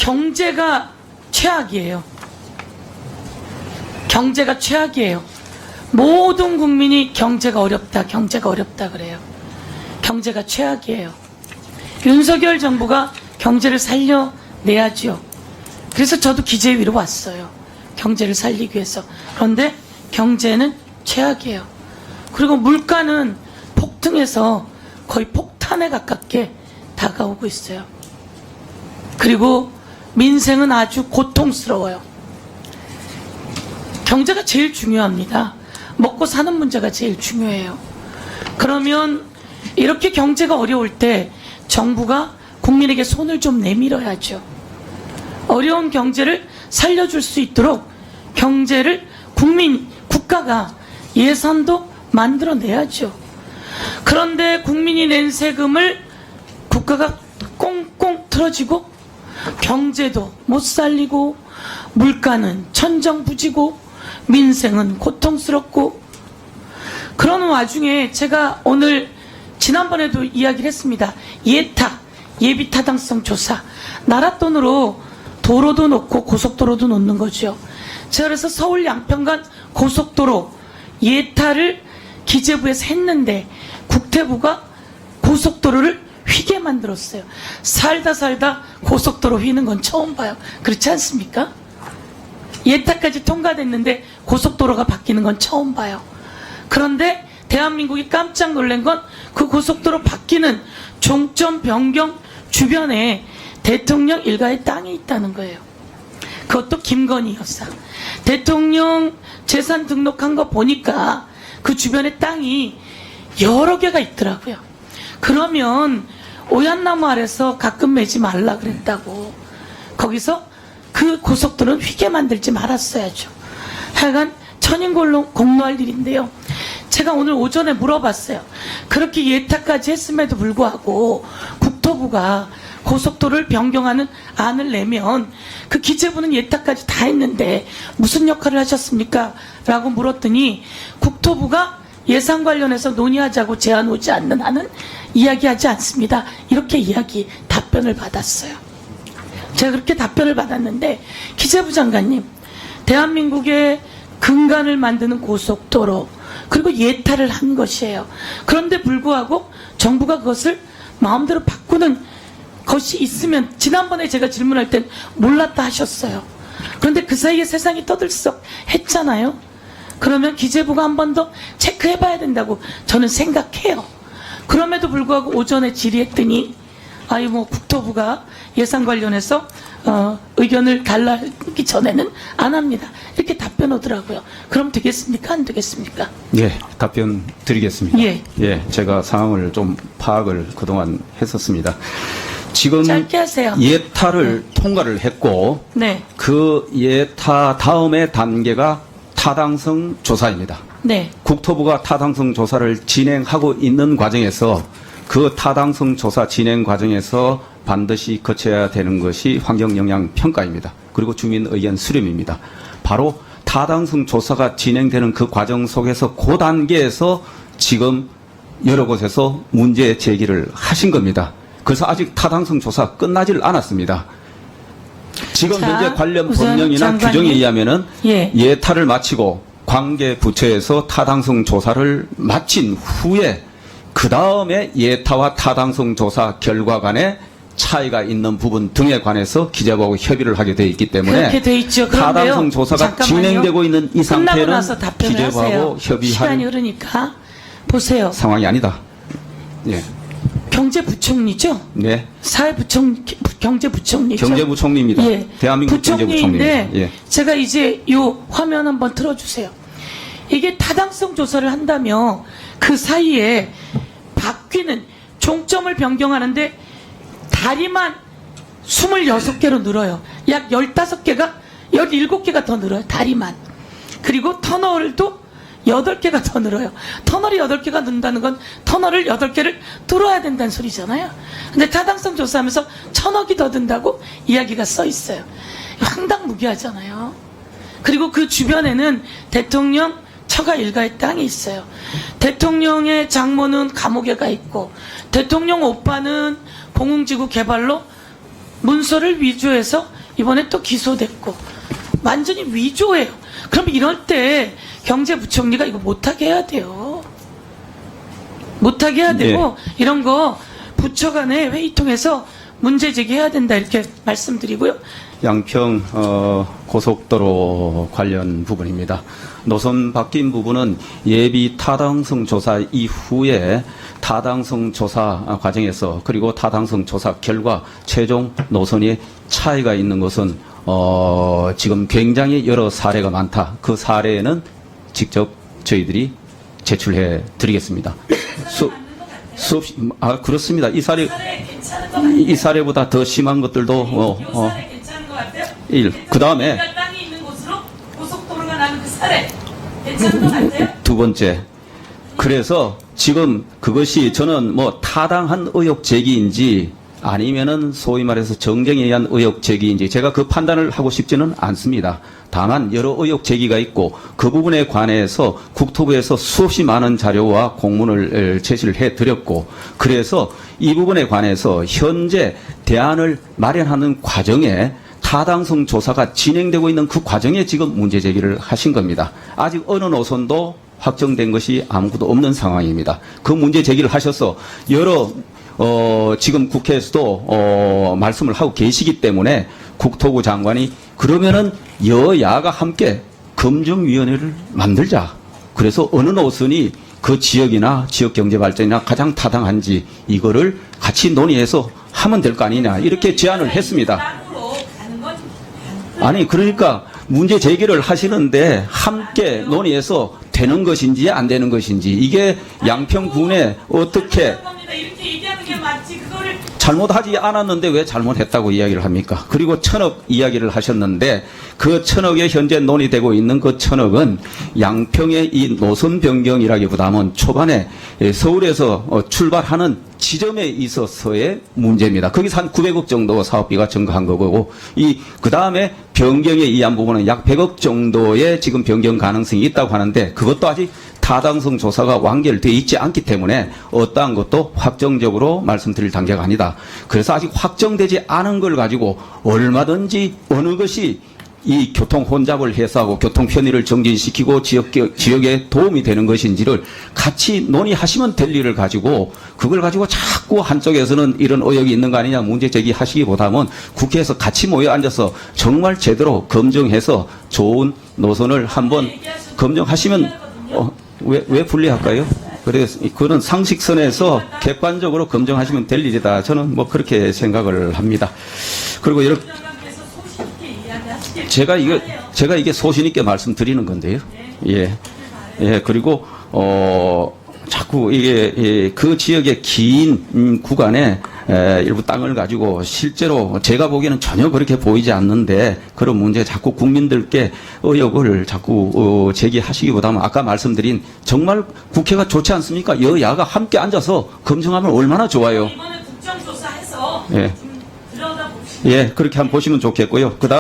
경제가 최악이에요. 경제가 최악이에요. 모든 국민이 경제가 어렵다, 경제가 어렵다 그래요. 경제가 최악이에요. 윤석열 정부가 경제를 살려내야죠. 그래서 저도 기재 위로 왔어요. 경제를 살리기 위해서. 그런데 경제는 최악이에요. 그리고 물가는 폭등해서 거의 폭탄에 가깝게 다가오고 있어요. 그리고 민생은 아주 고통스러워요. 경제가 제일 중요합니다. 먹고 사는 문제가 제일 중요해요. 그러면 이렇게 경제가 어려울 때 정부가 국민에게 손을 좀 내밀어야죠. 어려운 경제를 살려줄 수 있도록 경제를 국가가 예산도 만들어내야죠. 그런데 국민이 낸 세금을 국가가 꽁꽁 틀어지고 경제도 못 살리고 물가는 천정부지고 민생은 고통스럽고 그런 와중에 제가 오늘 지난번에도 이야기를 했습니다. 예타, 예비타당성 조사. 나라 돈으로 도로도 놓고 고속도로도 놓는 거죠. 제가 그래서 서울 양평간 고속도로 예타를 기재부에서 했는데 국토부가 고속도로를 휘게 만들었어요. 살다 고속도로 휘는 건 처음 봐요. 그렇지 않습니까? 예타까지 통과됐는데 고속도로가 바뀌는 건 처음 봐요. 그런데 대한민국이 깜짝 놀란 건 그 고속도로 바뀌는 종점 변경 주변에 대통령 일가의 땅이 있다는 거예요. 그것도 김건희 여사. 대통령 재산 등록한 거 보니까 그 주변에 땅이 여러 개가 있더라고요. 그러면 오얏나무 아래서 가끔 매지 말라 그랬다고. 거기서 그 고속도로는 휘게 만들지 말았어야죠. 하여간 천인공노할 일인데요. 제가 오늘 오전에 물어봤어요. 그렇게 예타까지 했음에도 불구하고 국토부가 고속도로를 변경하는 안을 내면 그 기재부는 예타까지 다 했는데 무슨 역할을 하셨습니까? 라고 물었더니 국토부가 예산 관련해서 논의하자고 제안 오지 않는 한은 이야기하지 않습니다. 이렇게 답변을 받았어요. 제가 그렇게 답변을 받았는데 기재부 장관님, 대한민국의 근간을 만드는 고속도로 그리고 예타를 한 것이에요. 그런데 불구하고 정부가 그것을 마음대로 바꾸는 것이 있으면 지난번에 제가 질문할 땐 몰랐다 하셨어요. 그런데 그 사이에 세상이 떠들썩 했잖아요. 그러면 기재부가 한 번 더 체크해봐야 된다고 저는 생각해요. 그럼에도 불구하고 오전에 질의했더니 국토부가 예산 관련해서 의견을 달라기 전에는 안 합니다. 이렇게 답변 오더라고요. 그럼 되겠습니까? 안 되겠습니까? 예, 답변 드리겠습니다. 예. 제가 상황을 좀 파악을 그동안 했었습니다. 지금 짧게 하세요. 예타를 통과를 했고 네. 그 예타 다음의 단계가 타당성 조사입니다. 네. 국토부가 타당성 조사를 진행하고 있는 과정에서 그 타당성 조사 진행 과정에서 반드시 거쳐야 되는 것이 환경영향평가입니다. 그리고 주민의견 수렴입니다. 바로 타당성 조사가 진행되는 그 과정 속에서 그 단계에서 지금 여러 곳에서 문제 제기를 하신 겁니다. 그래서 아직 타당성 조사 끝나질 않았습니다. 지금 현재 관련 법령이나 규정에 의하면은 예타를 마치고 관계 부처에서 타당성 조사를 마친 후에 그 다음에 예타와 타당성 조사 결과 간에 차이가 있는 부분 등에 관해서 기재부하고 협의를 하게 되어 있기 때문에 그렇게 돼 있죠. 타당성 조사가 진행되고 있는 이 상태는 기재부하고 협의할 시간이 흐르니까 보세요. 상황이 아니다. 예. 경제부총리죠? 네. 경제부총리죠? 경제부총리입니다. 예. 대한민국 경제부총리입니다. 부총리인데 제가 이제 요 화면 한번 틀어주세요. 이게 타당성 조사를 한다며 그 사이에 바뀌는 종점을 변경하는데 다리만 26개로 늘어요. 약 15개가 17개가 더 늘어요. 다리만. 그리고 터널도 8개가 더 늘어요. 터널이 8개가 는다는 건 터널을 8개를 뚫어야 된다는 소리잖아요. 근데 타당성 조사하면서 1000억이 더 든다고 이야기가 써 있어요. 황당무계하잖아요. 그리고 그 주변에는 대통령 처가 일가의 땅이 있어요. 대통령의 장모는 감옥에 가 있고 대통령 오빠는 공흥지구 개발로 문서를 위조해서 이번에 또 기소됐고 완전히 위조예요. 그럼 이럴 때 경제부총리가 이거 못하게 해야 돼요. 못하게 해야 되고 이런 거 부처 간에 회의 통해서 문제 제기해야 된다 이렇게 말씀드리고요. 양평 고속도로 관련 부분입니다. 노선 바뀐 부분은 예비 타당성 조사 이후에 타당성 조사 과정에서 그리고 타당성 조사 결과 최종 노선의 차이가 있는 것은 지금 굉장히 여러 사례가 많다. 그 사례는 직접 저희들이 제출해 드리겠습니다. 그렇습니다. 이 사례보다 더 심한 것들도 그 다음에 땅이 있는 곳으로 고속도로가 나는 그 사례 괜찮은 것 같아요? 두 번째. 그래서 지금 그것이 저는 뭐 타당한 의혹 제기인지 아니면은 소위 말해서 정쟁에 의한 의혹 제기인지 제가 그 판단을 하고 싶지는 않습니다. 다만 여러 의혹 제기가 있고 그 부분에 관해서 국토부에서 수없이 많은 자료와 공문을 제시를 해드렸고 그래서 이 부분에 관해서 현재 대안을 마련하는 과정에 타당성 조사가 진행되고 있는 그 과정에 지금 문제 제기를 하신 겁니다. 아직 어느 노선도 확정된 것이 아무것도 없는 상황입니다. 그 문제 제기를 하셔서 여러 지금 국회에서도 말씀을 하고 계시기 때문에 국토부 장관이 그러면은 여야가 함께 검증위원회를 만들자. 그래서 어느 노선이 그 지역이나 지역 경제 발전이나 가장 타당한지 이거를 같이 논의해서 하면 될 거 아니냐 이렇게 제안을 했습니다. 아니 그러니까 문제 제기를 하시는데 함께 논의해서 되는 것인지 안 되는 것인지 이게 양평군에 어떻게 잘못하지 않았는데 왜 잘못했다고 이야기를 합니까? 그리고 1,000억 이야기를 하셨는데 그 1,000억에 현재 논의되고 있는 그 1,000억은 양평의 이 노선 변경이라기보다는 초반에 서울에서 출발하는 지점에 있어서의 문제입니다. 거기서 한 900억 정도 사업비가 증가한 거고 그 다음에 변경에 의한 부분은 약 100억 정도의 지금 변경 가능성이 있다고 하는데 그것도 아직 타당성 조사가 완결되어 있지 않기 때문에 어떠한 것도 확정적으로 말씀드릴 단계가 아니다. 그래서 아직 확정되지 않은 걸 가지고 얼마든지 어느 것이 이 교통 혼잡을 해소하고 교통 편의를 정진시키고 지역에 도움이 되는 것인지를 같이 논의하시면 될 일을 가지고 그걸 가지고 자꾸 한쪽에서는 이런 의혹이 있는 거 아니냐 문제 제기하시기보다는 국회에서 같이 모여 앉아서 정말 제대로 검증해서 좋은 노선을 한번 검증하시면 왜 불리할까요? 그래서 그런 상식선에서 객관적으로 검증하시면 될 일이다. 저는 뭐 그렇게 생각을 합니다. 그리고 이렇게 제가 이게 소신 있게 말씀드리는 건데요. 예. 그리고 자꾸 이게 그 지역의 긴 구간에 일부 땅을 가지고 실제로 제가 보기에는 전혀 그렇게 보이지 않는데 그런 문제 자꾸 국민들께 의혹을 자꾸 제기하시기보다는 아까 말씀드린 정말 국회가 좋지 않습니까? 여야가 함께 앉아서 검증하면 얼마나 좋아요. 이번에 국정조사해서 예. 좀 들여다봅시다. 예, 그렇게 한번 보시면 좋겠고요. 그다음